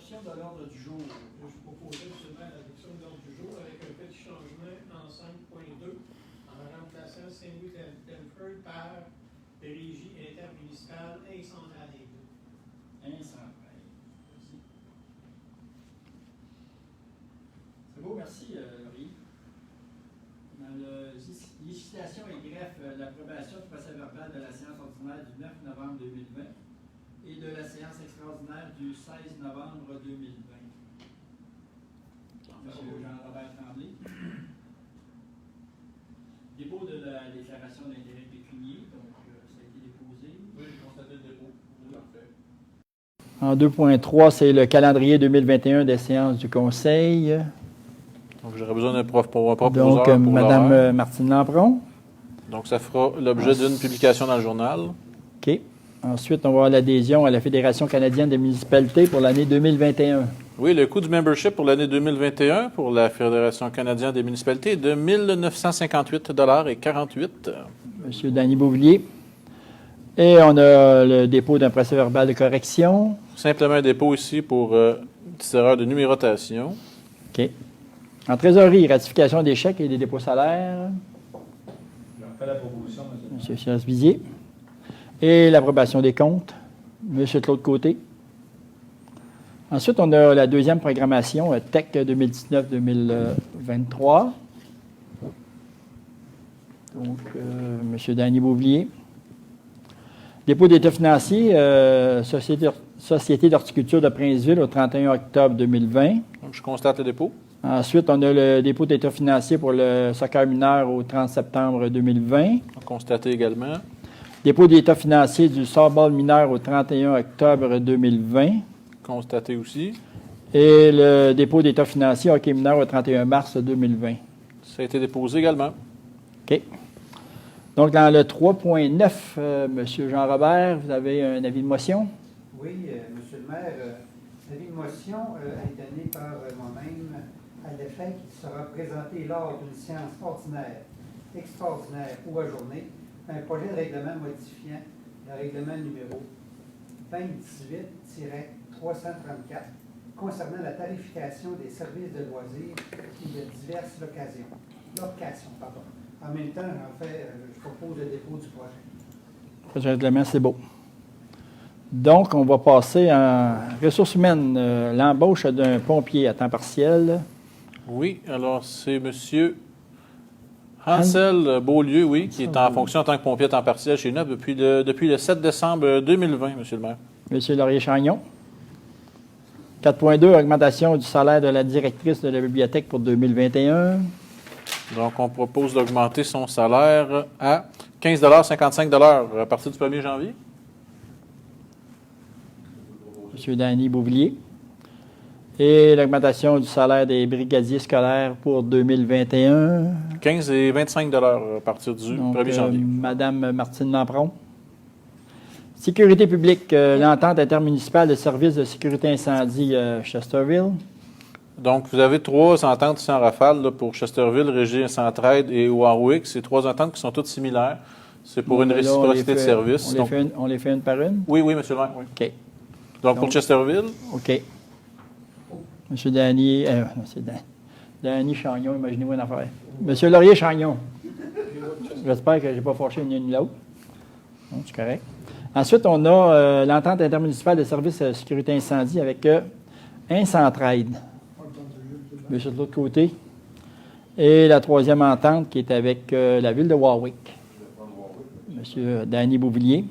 Adoption de l'ordre du jour. Je proposais seulement l'adoption de l'ordre du jour avec un petit changement en 5.2 en remplaçant Saint-Louis d'Elford par Régie intermunicipale incendiaire. Incendiaire. Merci. C'est beau, merci, Laurie. Dans le législation et greffe, l'approbation du procès-verbal de la séance ordinaire du 9 novembre 2020 et de la séance extraordinaire du 16 novembre 2020. Monsieur Jean-Robert Tremblay. Dépôt de la déclaration d'intérêt pécunier, donc ça a été déposé. Oui, j'ai constaté le dépôt. Parfait. En 2.3, c'est le calendrier 2021 des séances du Conseil. Donc, j'aurais besoin d'un proposeur Donc, pour Mme l'horaire. Martine Lampron. Donc, ça fera l'objet d'une publication dans le journal. OK. Ensuite, on va avoir l'adhésion à la Fédération canadienne des municipalités pour l'année 2021. Oui, le coût du membership pour l'année 2021 pour la Fédération canadienne des municipalités est de 1 958,48 $. Monsieur Danny Beauvillier. Et on a le dépôt d'un procès-verbal de correction. Simplement un dépôt ici pour petite erreur de numérotation. OK. En trésorerie, ratification des chèques et des dépôts salaires. J'en fais la proposition, monsieur. Monsieur Chance-Bizier. Et l'approbation des comptes. Monsieur Claude Côté. Ensuite, on a la deuxième programmation, TEC 2019-2023. Donc, Monsieur Danny Beauvillier. Dépôt d'état financier, Société d'horticulture de Princeville au 31 octobre 2020. Donc, je constate le dépôt. Ensuite, on a le dépôt d'état financier pour le soccer mineur au 30 septembre 2020. Constaté également. Dépôt d'état financier du softball mineur au 31 octobre 2020. Constaté aussi. Et le dépôt d'état financier hockey mineur au 31 mars 2020. Ça a été déposé également. OK. Donc, dans le 3.9, M. Jean-Robert, vous avez un avis de motion? Oui, Monsieur le maire, l'avis de motion est donné par moi-même à l'effet qu'il sera présenté lors d'une séance ordinaire, extraordinaire ou ajournée un projet de règlement modifiant le règlement numéro 2018-334 concernant la tarification des services de loisirs et de diverses locations. En même temps, je propose le dépôt du projet. Projet de règlement, c'est beau. Donc, on va passer en ressources humaines, l'embauche d'un pompier à temps partiel. Oui, alors c'est M. Hansel Beaulieu, oui, qui est en fonction en tant que pompier à temps partiel chez nous depuis le 7 décembre 2020, M. le maire. M. Laurier-Chagnon. 4.2, augmentation du salaire de la directrice de la bibliothèque pour 2021. Donc, on propose d'augmenter son salaire à 15,55 $ à partir du 1er janvier. M. Danny Beauvillier. Et l'augmentation du salaire des brigadiers scolaires pour 2021. 15,25 $ à partir du 1er janvier. Mme Martine Lampron. Sécurité publique, l'entente intermunicipale de services de sécurité incendie Chesterville. Donc, vous avez 3 ententes ici en rafale là, pour Chesterville, Régie Centraide et Warwick. C'est 3 ententes qui sont toutes similaires. C'est pour une réciprocité de services. On les fait une par une? Oui, M. le maire. Oui. OK. Donc, pour Chesterville. OK. M. Danny, c'est Danny Chagnon, imaginez-vous une affaire. M. Laurier-Chagnon. J'espère que je n'ai pas fâché ni une ni l'autre. Non, c'est correct. Ensuite, on a l'entente intermunicipale de services de sécurité incendie avec Incentraide. M. de l'autre côté. Et la troisième entente qui est avec la ville de Warwick. M. Danny Beauvillier.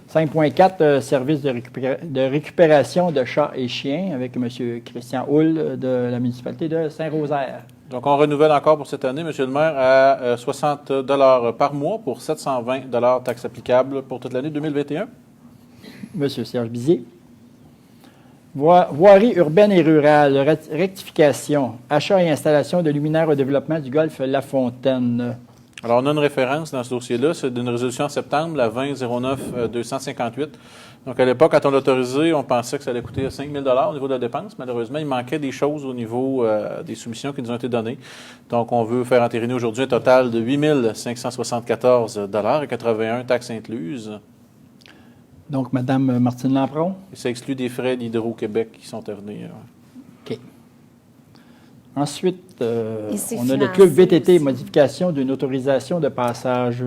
5.4, service de récupération de chats et chiens avec M. Christian Houle de la municipalité de Saint-Rosaire. Donc, on renouvelle encore pour cette année, M. le maire, à 60 $ par mois pour 720 $ taxes applicables pour toute l'année 2021. M. Serge Bizier. Voirie urbaine et rurale, rectification, achat et installation de luminaires au développement du golfe La Fontaine. Alors, on a une référence dans ce dossier-là, c'est d'une résolution en septembre, la 20-09-258. Donc, à l'époque, quand on l'a autorisé, on pensait que ça allait coûter 5 000 $ au niveau de la dépense. Malheureusement, il manquait des choses au niveau des soumissions qui nous ont été données. Donc, on veut faire entériner aujourd'hui un total de 8 574 $ et 81 taxes incluses. Donc, Mme Martine Lampron. Et ça exclut des frais d'Hydro-Québec qui sont à venir. OK. Ensuite, Ici, on a le financé club VTT, aussi. modification d'une autorisation de passage.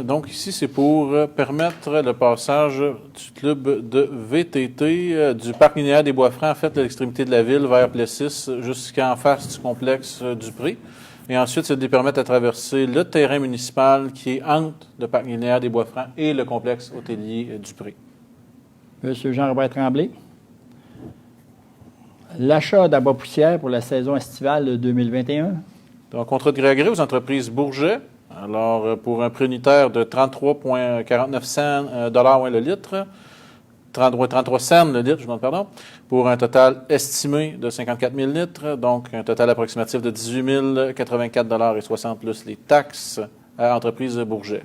Donc ici, c'est pour permettre le passage du club de VTT du parc linéaire des Bois-Francs, en fait, de l'extrémité de la ville vers Plessis, jusqu'en face du complexe du Pré. Et ensuite, c'est de les permettre de traverser le terrain municipal qui est entre le parc linéaire des Bois-Francs et le complexe hôtelier du Pré. Monsieur Jean-Robert Tremblay. L'achat d'abois-poussière pour la saison estivale 2021. Donc, contrat de gré à gré aux entreprises Bourget. Alors, pour un prix unitaire de 33,49 cents le litre, 33 cents le litre, je demande pardon, pour un total estimé de 54 000 litres, donc un total approximatif de 18 084,60 plus les taxes à l'entreprise Bourget.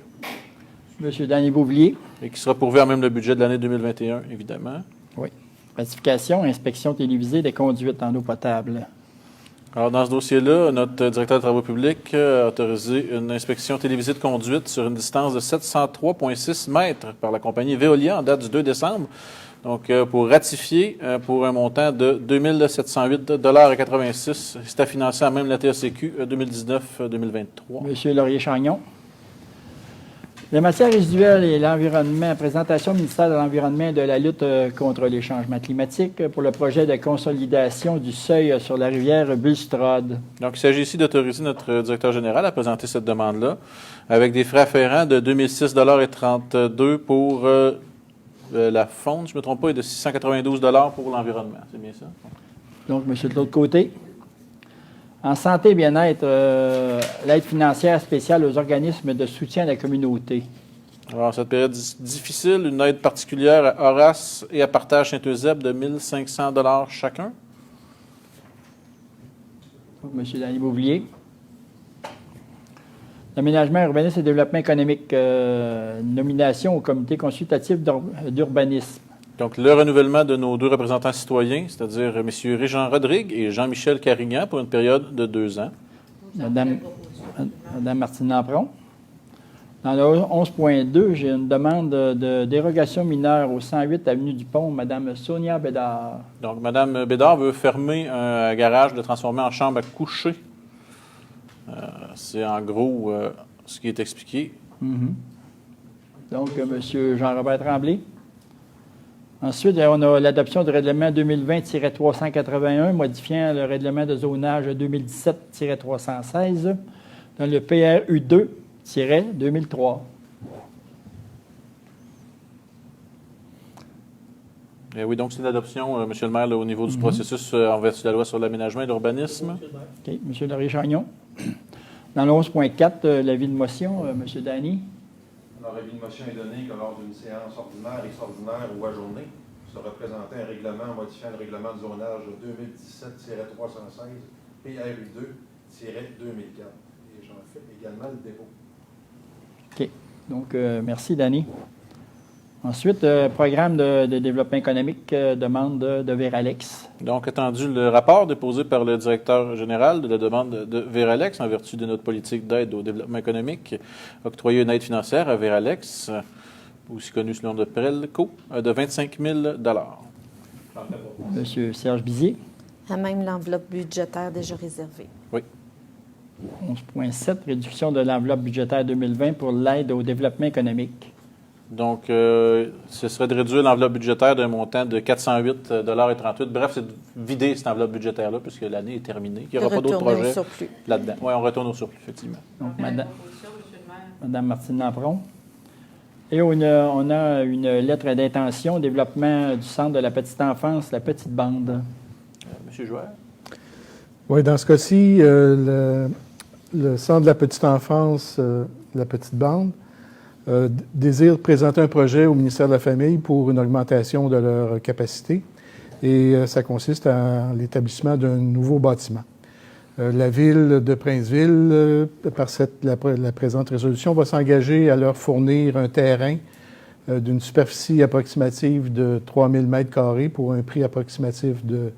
Monsieur Danny Bouvier. Et qui sera pourvu à même le budget de l'année 2021, évidemment. Oui. Ratification, inspection télévisée des conduites en eau potable. Alors, dans ce dossier-là, notre directeur des travaux publics a autorisé une inspection télévisée de conduite sur une distance de 703,6 mètres par la compagnie Veolia en date du 2 décembre. Donc, pour ratifier pour un montant de 2 708,86 $. C'est à financer à même la TACQ 2019-2023. Monsieur Laurier-Chagnon. Les matières résiduelles et l'environnement, présentation au ministère de l'Environnement et de la lutte contre les changements climatiques pour le projet de consolidation du seuil sur la rivière Bulstrode. Donc, il s'agit ici d'autoriser notre directeur général à présenter cette demande-là avec des frais afférents de 2006,32 $ pour la fonte, je ne me trompe pas, et de 692 $ pour l'environnement. C'est bien ça? Donc, monsieur de l'autre côté. En santé et bien-être, l'aide financière spéciale aux organismes de soutien à la communauté. Alors, cette période difficile, une aide particulière à Horace et à Partage Saint-Eusèbe de 1 500 $ chacun. Donc, monsieur Danny Bouvier. L'aménagement, urbanisme et développement économique, nomination au comité consultatif d'urbanisme. Donc, le renouvellement de nos deux représentants citoyens, c'est-à-dire M. Régent Rodrigue et Jean-Michel Carignan, pour une période de 2 ans. Madame Martine Lampron. Dans le 11.2, j'ai une demande de dérogation mineure au 108 avenue du Pont, Madame Sonia Bédard. Donc, Mme Bédard veut fermer un garage, le transformer en chambre à coucher. C'est en gros ce qui est expliqué. Donc, M. Jean-Robert Tremblay. Ensuite, on a l'adoption du règlement 2020-381, modifiant le règlement de zonage 2017-316 dans le PRU2-2003. Oui, donc c'est l'adoption, M. le maire, là, au niveau du processus en vertu de la loi sur l'aménagement et l'urbanisme. OK. M. Laurier-Chagnon. Dans le 11.4, l'avis de motion, M. Dany. Alors, l'avis de motion est donné que lors d'une séance ordinaire, extraordinaire ou ajournée, sera présenté un règlement modifiant le règlement de zonage 2017-316 PRU2-2004. Et j'en fais également le dépôt. OK. Donc, merci, Dany. Ensuite, programme de développement économique, demande de Véralex. Donc, attendu le rapport déposé par le directeur général de la demande de Véralex en vertu de notre politique d'aide au développement économique, octroyer une aide financière à Véralex, aussi connu sous le nom de Prelco, de 25 000 $. Monsieur Serge Bizier. À même l'enveloppe budgétaire déjà réservée. Oui. 11.7, réduction de l'enveloppe budgétaire 2020 pour l'aide au développement économique. Donc, ce serait de réduire l'enveloppe budgétaire d'un montant de 408,38 $. Bref, c'est de vider cette enveloppe budgétaire-là, puisque l'année est terminée. Il n'y aura pas d'autres projets là-dedans. Oui, on retourne au surplus, effectivement. Donc, Madame Martine Lampron. Et on a une lettre d'intention, développement du centre de la petite enfance, la petite bande. Monsieur Jouer. Oui, dans ce cas-ci, le centre de la petite enfance, la petite bande, désire présenter un projet au ministère de la Famille pour une augmentation de leur capacité. Et ça consiste en l'établissement d'un nouveau bâtiment. La Ville de Princeville, par la présente résolution, va s'engager à leur fournir un terrain d'une superficie approximative de 3 000 m² pour un prix approximatif de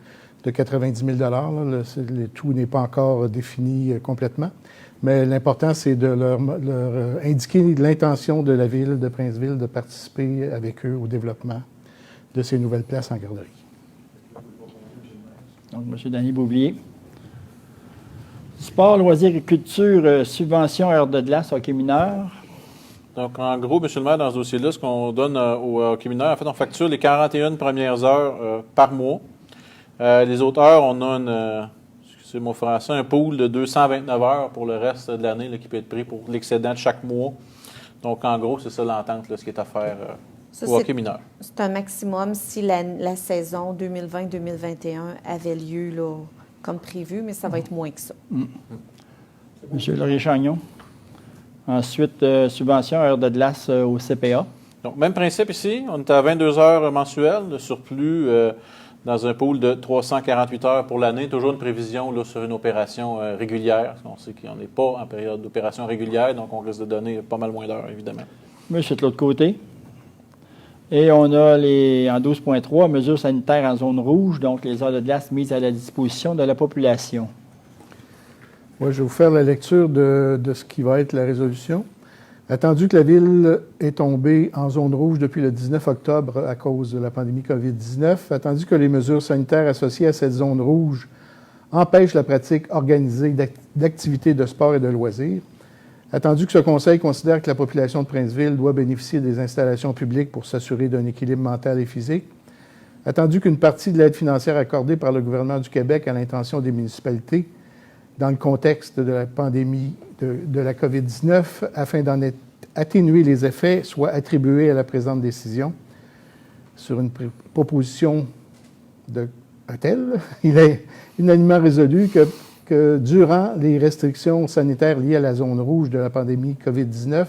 de 90 000 là. Le tout n'est pas encore défini complètement. Mais l'important, c'est de leur indiquer l'intention de la Ville de Princeville de participer avec eux au développement de ces nouvelles places en garderie. Donc, M. Danny Boublier. Sport, loisirs et culture, subvention, heures de glace, hockey mineur. Donc, en gros, M. le maire, dans ce dossier-là, ce qu'on donne au hockey mineur, en fait, on facture les 41 premières heures par mois. Les autres heures, on a c'est mon français, un pool de 229 heures pour le reste de l'année là, qui peut être pris pour l'excédent de chaque mois. Donc, en gros, c'est ça l'entente, là, ce qui est à faire au hockey mineur. C'est un maximum si la saison 2020-2021 avait lieu là, comme prévu, mais ça va être moins que ça. Monsieur Laurier-Chagnon. Ensuite, subvention, heures de glace au CPA. Donc, même principe ici. On est à 22 heures mensuelles de surplus dans un pool de 348 heures pour l'année. Toujours une prévision là, sur une opération régulière. On sait qu'on n'est pas en période d'opération régulière, donc on risque de donner pas mal moins d'heures, évidemment. Monsieur de l'autre côté. Et on a en 12.3, mesures sanitaires en zone rouge, donc les heures de glace mises à la disposition de la population. Moi, je vais vous faire la lecture de ce qui va être la résolution. Attendu que la Ville est tombée en zone rouge depuis le 19 octobre à cause de la pandémie COVID-19, attendu que les mesures sanitaires associées à cette zone rouge empêchent la pratique organisée d'activités de sport et de loisirs, attendu que ce Conseil considère que la population de Princeville doit bénéficier des installations publiques pour s'assurer d'un équilibre mental et physique, attendu qu'une partie de l'aide financière accordée par le gouvernement du Québec à l'intention des municipalités dans le contexte de la pandémie de la COVID-19, afin d'en atténuer les effets, soit attribuée à la présente décision. Sur une proposition de un tel, il est unanimement résolu que durant les restrictions sanitaires liées à la zone rouge de la pandémie COVID-19,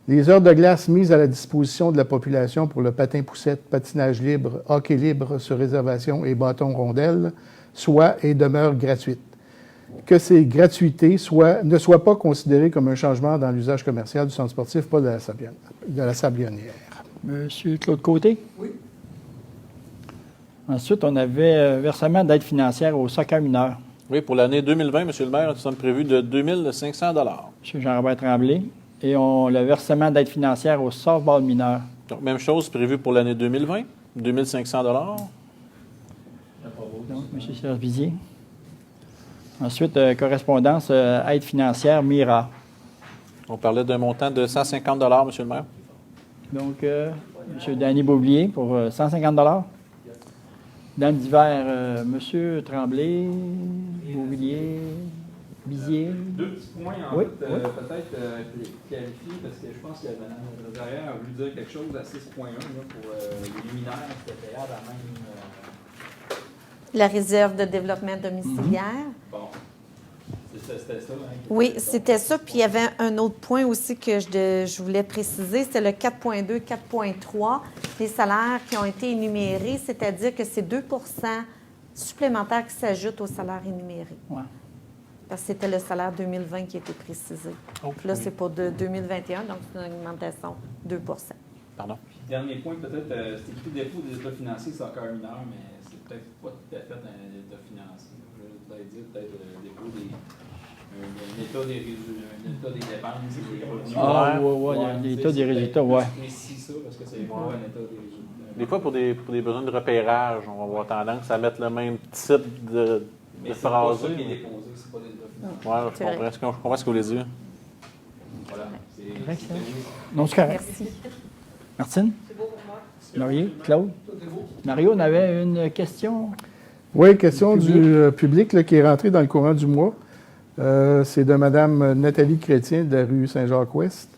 les heures de glace mises à la disposition de la population pour le patin-poussette, patinage libre, hockey libre sur réservation et bâton rondelle soient et demeurent gratuites. Que ces gratuités ne soient pas considérées comme un changement dans l'usage commercial du centre sportif, pas de la Sablonnière. Monsieur Claude Côté? Oui. Ensuite, on avait versement d'aide financière au soccer mineur. Oui, pour l'année 2020, M. le maire, nous sommes prévus de 2 500 $. Monsieur Jean-Robert Tremblay. Et le versement d'aide financière au softball mineur. Donc, même chose prévue pour l'année 2020, 2 500 $. Donc, M. Servizier. Ensuite, correspondance, aide financière, MIRA. On parlait d'un montant de 150 $, M. le maire. Donc, M. Danny Boublier pour 150 $. Dans l'hiver, M. Tremblay, Boublier, Bizier. Deux petits points, en Oui, fait, oui. peut-être clarifier, parce que je pense que Mme Rosarière a voulu dire quelque chose à 6.1 là, pour les luminaires, c'était payable à même. La réserve de développement domiciliaire. Bon, c'était ça. Hein, Oui, c'était ça. Puis il y avait un autre point aussi que je voulais préciser, c'est le 4.2, 4.3, les salaires qui ont été énumérés, c'est-à-dire que c'est 2 supplémentaires qui s'ajoutent aux salaires énumérés. Ouais. Parce que c'était le salaire 2020 qui était précisé. Puis là, c'est pour 2021, donc c'est une augmentation de 2 Pardon. Puis, dernier point, peut-être, c'est écrit dépôt des états financiers, c'est encore mineur, mais c'est peut-être pas tout à fait un état financier. Je vais peut-être dire, dépôt un état des dépenses et des revenus. Ah, oui, il y a l'état des résultats, oui. Précis ça, parce que c'est pas un état des résultats. Des fois, pour des besoins de repérage, on va avoir tendance à mettre le même type de Mais c'est pas phrase. ça qui est déposé, c'est pas des états financiers. Oui, je comprends ce que vous voulez dire. Voilà. Correct, ça? Non, c'est correct. Merci. Martine? C'est beau pour moi. Laurier? Claude? Mario, on avait une question. Oui, question du public là, qui est rentrée dans le courant du mois. C'est de Mme Nathalie Chrétien de la rue Saint-Jacques-Ouest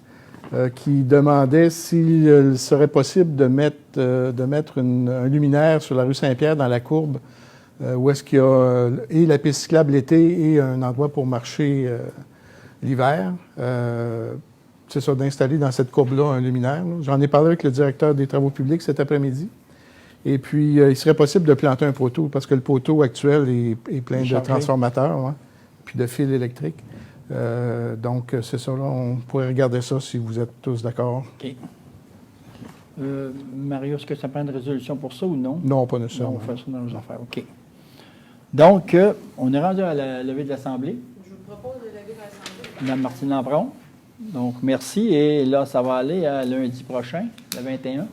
qui demandait s'il serait possible de mettre un luminaire sur la rue Saint-Pierre dans la courbe où est-ce qu'il y a et la piste cyclable l'été et un endroit pour marcher l'hiver. C'est ça, d'installer dans cette courbe-là un luminaire. Là. J'en ai parlé avec le directeur des travaux publics cet après-midi. Et puis, il serait possible de planter un poteau parce que le poteau actuel est plein de transformateurs, ouais, puis de fils électriques. Donc, c'est ça, là, on pourrait regarder ça si vous êtes tous d'accord. OK. Mario, est-ce que ça prend une résolution pour ça ou non? Non, pas Non, nécessairement. on fait ça dans nos affaires. OK. Donc, on est rendu à la levée de l'Assemblée. Je vous propose de lever l'Assemblée. Mme Martine Lampron. Donc, merci. Et là, ça va aller à lundi prochain, le 21,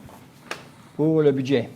pour le budget.